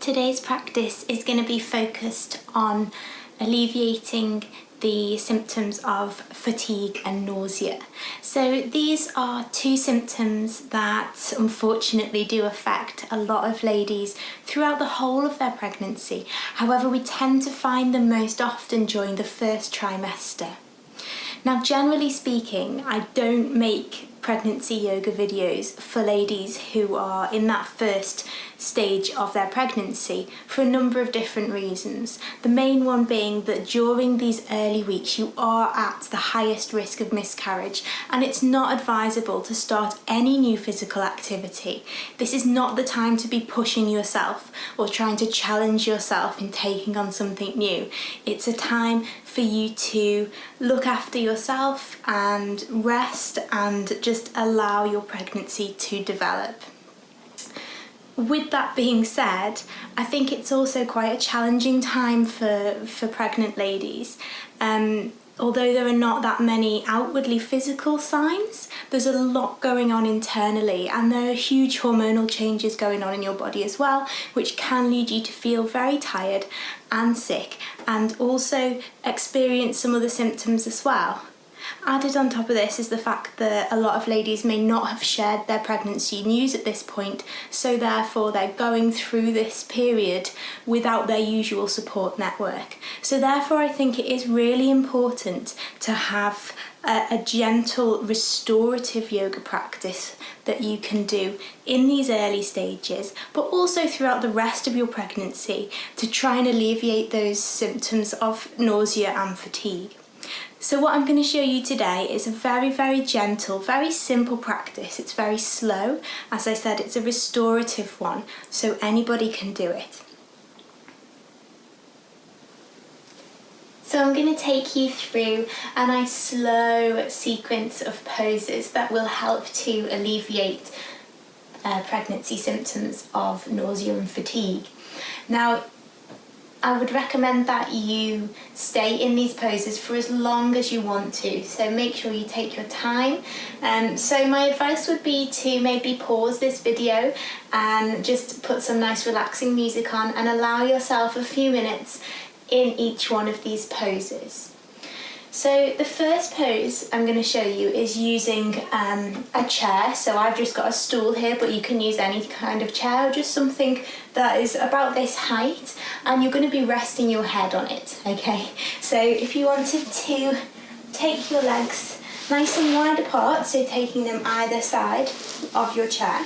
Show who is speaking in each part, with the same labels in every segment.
Speaker 1: Today's practice is going to be focused on alleviating the symptoms of fatigue and nausea. So these are two symptoms that unfortunately do affect a lot of ladies throughout the whole of their pregnancy. However, we tend to find them most often during the first trimester. Now, generally speaking, I don't make pregnancy yoga videos for ladies who are in that first stage of their pregnancy for a number of different reasons. The main one being that during these early weeks you are at the highest risk of miscarriage, and it's not advisable to start any new physical activity. This is not the time to be pushing yourself or trying to challenge yourself in taking on something new. It's a time for you to look after yourself and rest and just allow your pregnancy to develop. With that being said, I think it's also quite a challenging time for pregnant ladies. Although there are not that many outwardly physical signs, there's a lot going on internally, and there are huge hormonal changes going on in your body as well, which can lead you to feel very tired and sick, and also experience some of the symptoms as well. Added on top of this is the fact that a lot of ladies may not have shared their pregnancy news at this point, so therefore they're going through this period without their usual support network. So therefore I think it is really important to have a gentle restorative yoga practice that you can do in these early stages, but also throughout the rest of your pregnancy to try and alleviate those symptoms of nausea and fatigue. So what I'm going to show you today is a very, very gentle, very simple practice. It's very slow. As I said, it's a restorative one, so anybody can do it. So I'm going to take you through a nice slow sequence of poses that will help to alleviate pregnancy symptoms of nausea and fatigue. Now, I would recommend that you stay in these poses for as long as you want to, so make sure you take your time. So my advice would be to maybe pause this video and just put some nice relaxing music on and allow yourself a few minutes in each one of these poses. So the first pose I'm going to show you is using a chair. So I've just got a stool here, but you can use any kind of chair or just something that is about this height, and you're going to be resting your head on it, okay? So if you wanted to take your legs nice and wide apart, so taking them either side of your chair,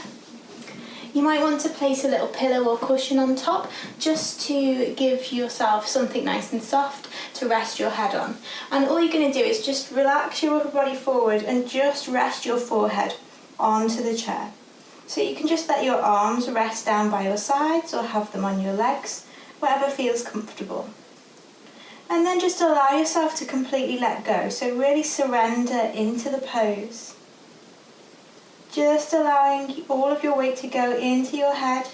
Speaker 1: you might want to place a little pillow or cushion on top just to give yourself something nice and soft to rest your head on. And all you're going to do is just relax your upper body forward and just rest your forehead onto the chair. So you can just let your arms rest down by your sides or have them on your legs, whatever feels comfortable. And then just allow yourself to completely let go. So really surrender into the pose. Just allowing all of your weight to go into your head,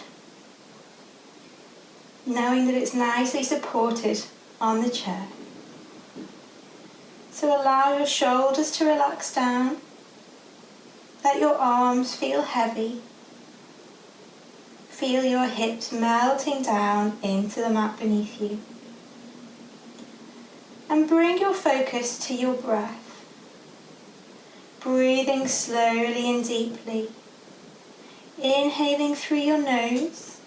Speaker 1: knowing that it's nicely supported on the chair. So allow your shoulders to relax down. Let your arms feel heavy. Feel your hips melting down into the mat beneath you. And bring your focus to your breath. Breathing slowly and deeply, inhaling through your nose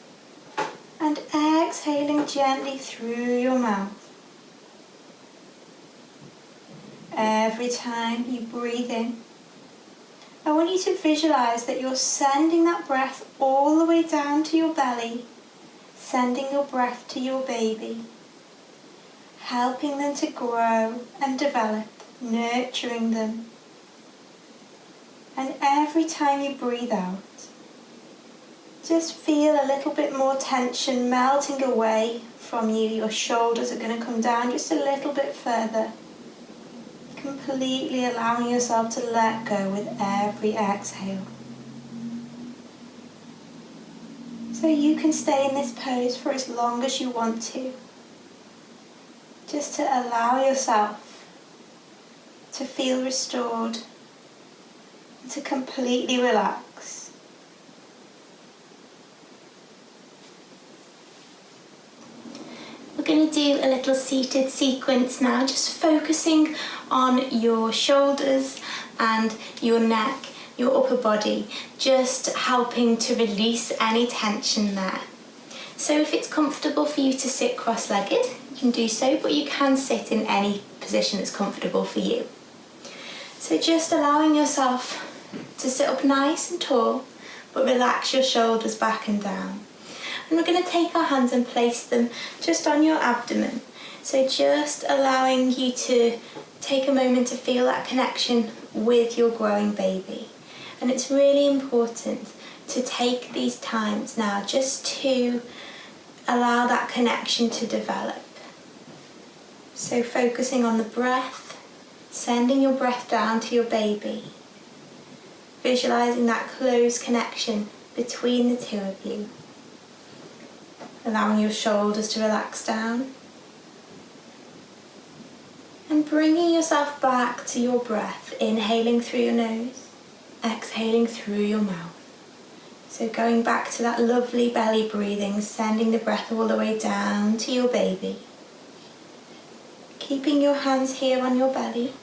Speaker 1: and exhaling gently through your mouth. Every time you breathe in, I want you to visualize that you're sending that breath all the way down to your belly, sending your breath to your baby, helping them to grow and develop, nurturing them. And every time you breathe out, just feel a little bit more tension melting away from you. Your shoulders are going to come down just a little bit further, completely allowing yourself to let go with every exhale. So you can stay in this pose for as long as you want to, just to allow yourself to feel restored, to completely relax. going to do a little seated sequence now, just focusing on your shoulders and your neck, your upper body, just helping to release any tension there. So if it's comfortable for you to sit cross-legged, you can do so, but you can sit in any position that's comfortable for you. So just allowing yourself to sit up nice and tall, but relax your shoulders back and down. And we're going to take our hands and place them just on your abdomen. So just allowing you to take a moment to feel that connection with your growing baby. And it's really important to take these times now just to allow that connection to develop. So focusing on the breath, sending your breath down to your baby, visualizing that close connection between the two of you, allowing your shoulders to relax down, and bringing yourself back to your breath, inhaling through your nose, exhaling through your mouth. So going back to that lovely belly breathing, sending the breath all the way down to your baby. Keeping your hands here on your belly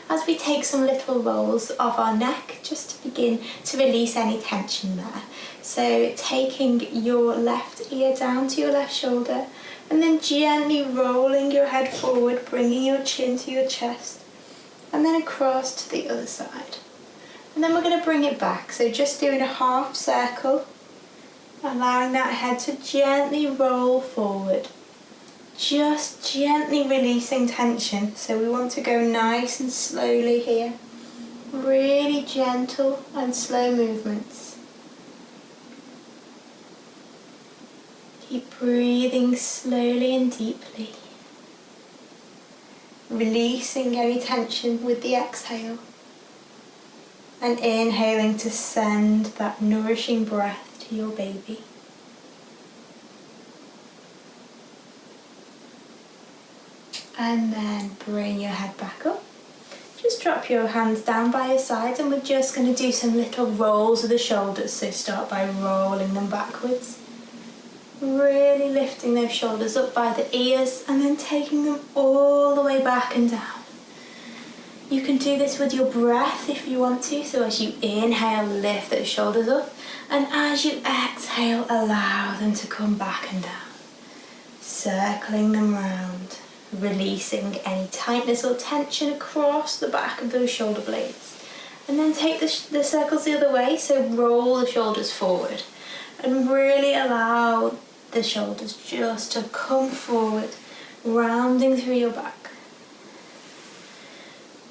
Speaker 1: as we take some little rolls of our neck just to begin to release any tension there. So taking your left ear down to your left shoulder and then gently rolling your head forward, bringing your chin to your chest and then across to the other side. And then we're going to bring it back, so just doing a half circle, allowing that head to gently roll forward, just gently releasing tension. So we want to go nice and slowly here, really gentle and slow movements. Keep breathing slowly and deeply, releasing any tension with the exhale. And inhaling to send that nourishing breath to your baby. And then bring your head back up. Just drop your hands down by your sides and we're just going to do some little rolls of the shoulders. So start by rolling them backwards. Really lifting those shoulders up by the ears and then taking them all the way back and down. You can do this with your breath if you want to, so as you inhale, lift those shoulders up, and as you exhale, allow them to come back and down, circling them round, releasing any tightness or tension across the back of those shoulder blades. And then take the circles the other way, so roll the shoulders forward, and really allow the shoulders just to come forward, rounding through your back.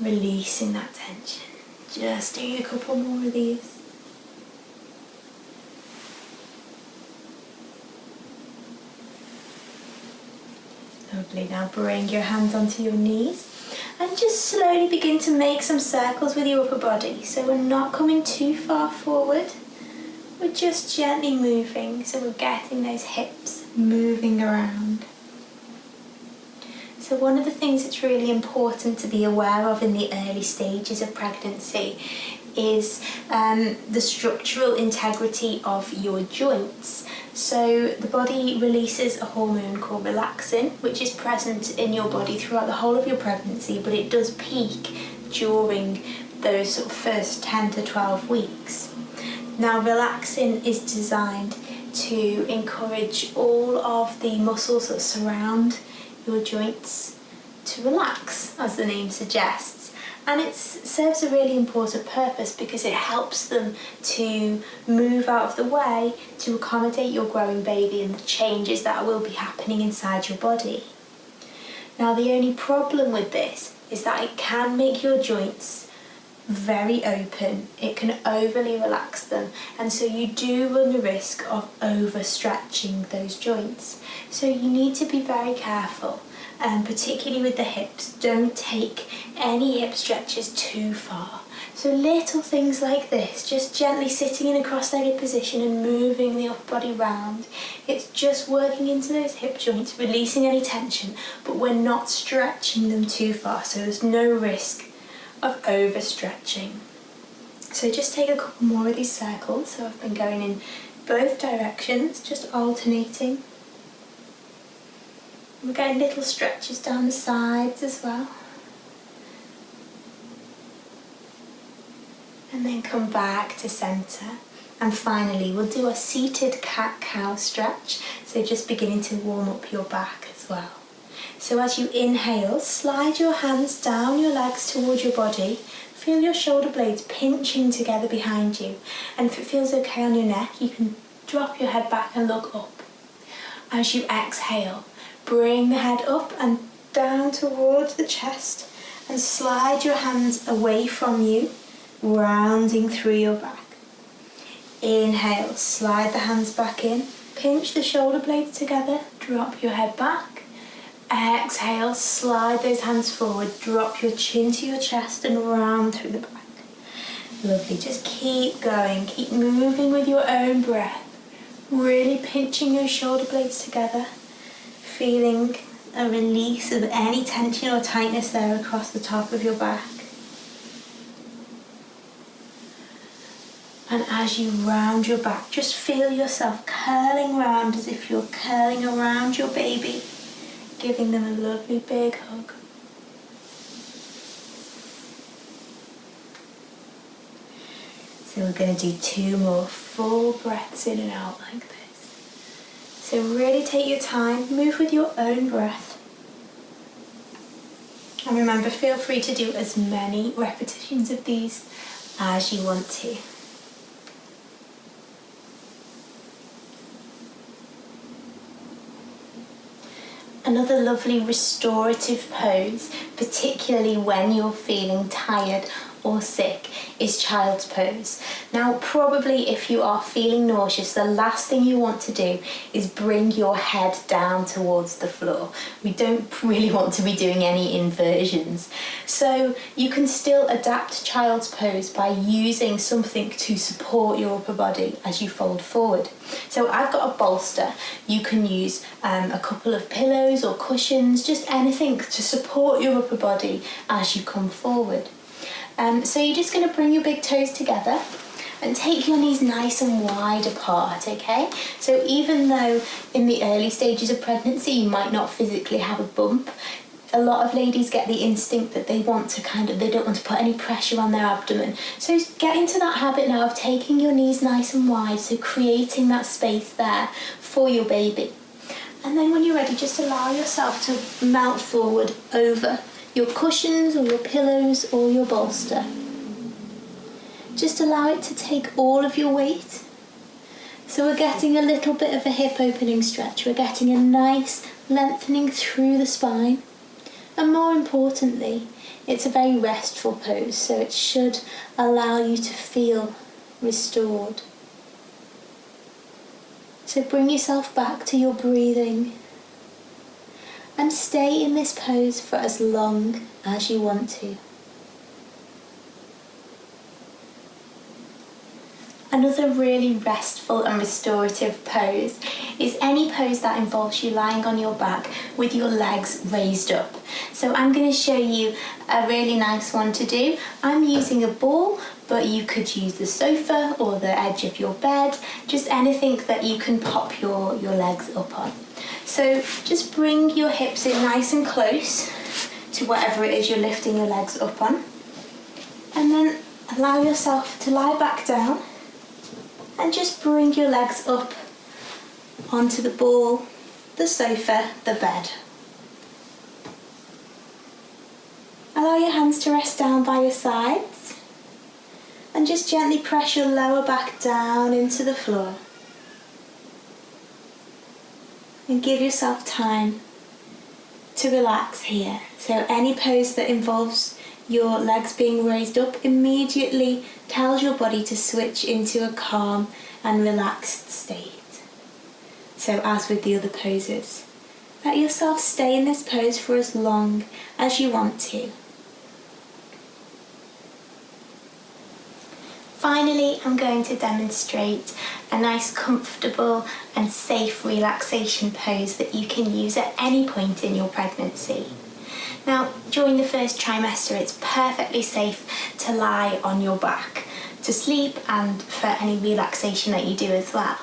Speaker 1: Releasing that tension. Just doing a couple more of these. Lovely. Now bring your hands onto your knees and just slowly begin to make some circles with your upper body. So we're not coming too far forward. We're just gently moving. So we're getting those hips moving around. So one of the things that's really important to be aware of in the early stages of pregnancy is the structural integrity of your joints. So the body releases a hormone called relaxin, which is present in your body throughout the whole of your pregnancy, but it does peak during those sort of first 10 to 12 weeks. Now relaxin is designed to encourage all of the muscles that surround your joints to relax, as the name suggests, and it serves a really important purpose because it helps them to move out of the way to accommodate your growing baby and the changes that will be happening inside your body. Now the only problem with this is that it can make your joints very open, it can overly relax them, and so you do run the risk of overstretching those joints. So you need to be very careful, and particularly with the hips, don't take any hip stretches too far. So little things like this, just gently sitting in a cross-legged position and moving the upper body round. It's just working into those hip joints, releasing any tension, but we're not stretching them too far, so there's no risk of overstretching. So just take a couple more of these circles. So I've been going in both directions, just alternating. We're getting little stretches down the sides as well. And then come back to centre. And finally, we'll do a seated cat-cow stretch. So just beginning to warm up your back as well. So as you inhale, slide your hands down your legs towards your body. Feel your shoulder blades pinching together behind you. And if it feels okay on your neck, you can drop your head back and look up. As you exhale, bring the head up and down towards the chest and slide your hands away from you, rounding through your back. Inhale, slide the hands back in, pinch the shoulder blades together, drop your head back. Exhale, slide those hands forward, drop your chin to your chest and round through the back. Lovely, just keep going, keep moving with your own breath, really pinching your shoulder blades together, feeling a release of any tension or tightness there across the top of your back. And as you round your back, just feel yourself curling round as if you're curling around your baby, giving them a lovely big hug. So we're going to do 2 more full breaths in and out like this. So really take your time, move with your own breath. And remember, feel free to do as many repetitions of these as you want to. Another lovely restorative pose, particularly when you're feeling tired or sick, is child's pose. Now, probably if you are feeling nauseous, the last thing you want to do is bring your head down towards the floor. We don't really want to be doing any inversions. So you can still adapt child's pose by using something to support your upper body as you fold forward. So I've got a bolster. You can use a couple of pillows or cushions, just anything to support your upper body as you come forward. So you're just going to bring your big toes together and take your knees nice and wide apart, okay? So even though in the early stages of pregnancy you might not physically have a bump, a lot of ladies get the instinct that they don't want to put any pressure on their abdomen. So get into that habit now of taking your knees nice and wide, so creating that space there for your baby. And then when you're ready, just allow yourself to melt forward over your cushions or your pillows or your bolster. Just allow it to take all of your weight. So we're getting a little bit of a hip opening stretch. We're getting a nice lengthening through the spine. And more importantly, it's a very restful pose, so it should allow you to feel restored. So bring yourself back to your breathing and stay in this pose for as long as you want to. Another really restful and restorative pose is any pose that involves you lying on your back with your legs raised up. So I'm going to show you a really nice one to do. I'm using a ball, but you could use the sofa or the edge of your bed, just anything that you can pop your legs up on. So just bring your hips in nice and close to whatever it is you're lifting your legs up on. And then allow yourself to lie back down and just bring your legs up onto the ball, the sofa, the bed. Allow your hands to rest down by your sides and just gently press your lower back down into the floor. And give yourself time to relax here. So any pose that involves your legs being raised up immediately tells your body to switch into a calm and relaxed state. So as with the other poses, let yourself stay in this pose for as long as you want to. Finally, I'm going to demonstrate a nice, comfortable and safe relaxation pose that you can use at any point in your pregnancy. Now, during the first trimester, it's perfectly safe to lie on your back to sleep and for any relaxation that you do as well.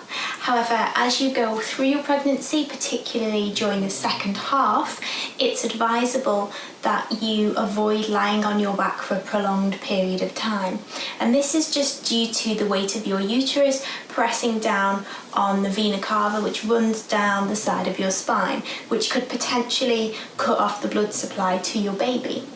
Speaker 1: However, as you go through your pregnancy, particularly during the second half, it's advisable that you avoid lying on your back for a prolonged period of time. And this is just due to the weight of your uterus pressing down on the vena cava, which runs down the side of your spine, which could potentially cut off the blood supply to your baby.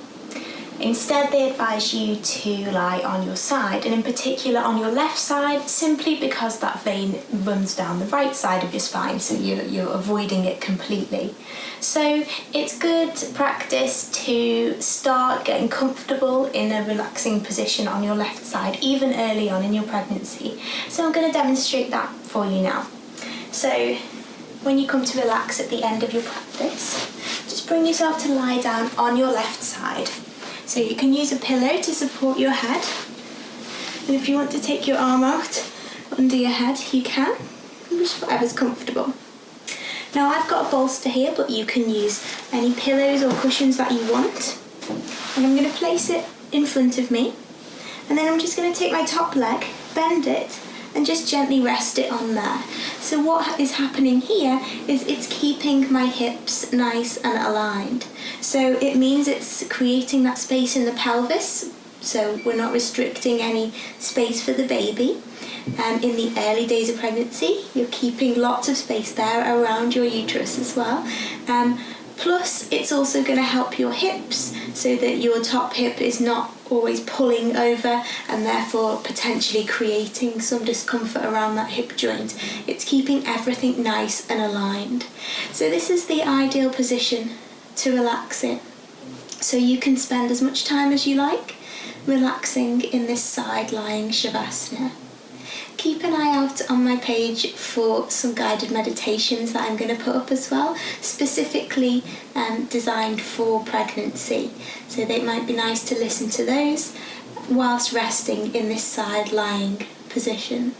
Speaker 1: Instead, they advise you to lie on your side, and in particular on your left side, simply because that vein runs down the right side of your spine, so you're avoiding it completely. So it's good practice to start getting comfortable in a relaxing position on your left side, even early on in your pregnancy. So I'm going to demonstrate that for you now. So when you come to relax at the end of your practice, just bring yourself to lie down on your left side. So you can use a pillow to support your head, and if you want to take your arm out under your head, you can, just whatever's comfortable. Now I've got a bolster here, but you can use any pillows or cushions that you want. And I'm going to place it in front of me, and then I'm just going to take my top leg, bend it, and just gently rest it on there. So what is happening here is it's keeping my hips nice and aligned. So it means it's creating that space in the pelvis, so we're not restricting any space for the baby. In the early days of pregnancy, you're keeping lots of space there around your uterus as well. Plus, it's also going to help your hips so that your top hip is not always pulling over and therefore potentially creating some discomfort around that hip joint. It's keeping everything nice and aligned. So this is the ideal position to relax in. So you can spend as much time as you like relaxing in this side lying Shavasana. Keep an eye out on my page for some guided meditations that I'm going to put up as well, specifically designed for pregnancy. So they might be nice to listen to those whilst resting in this side lying position.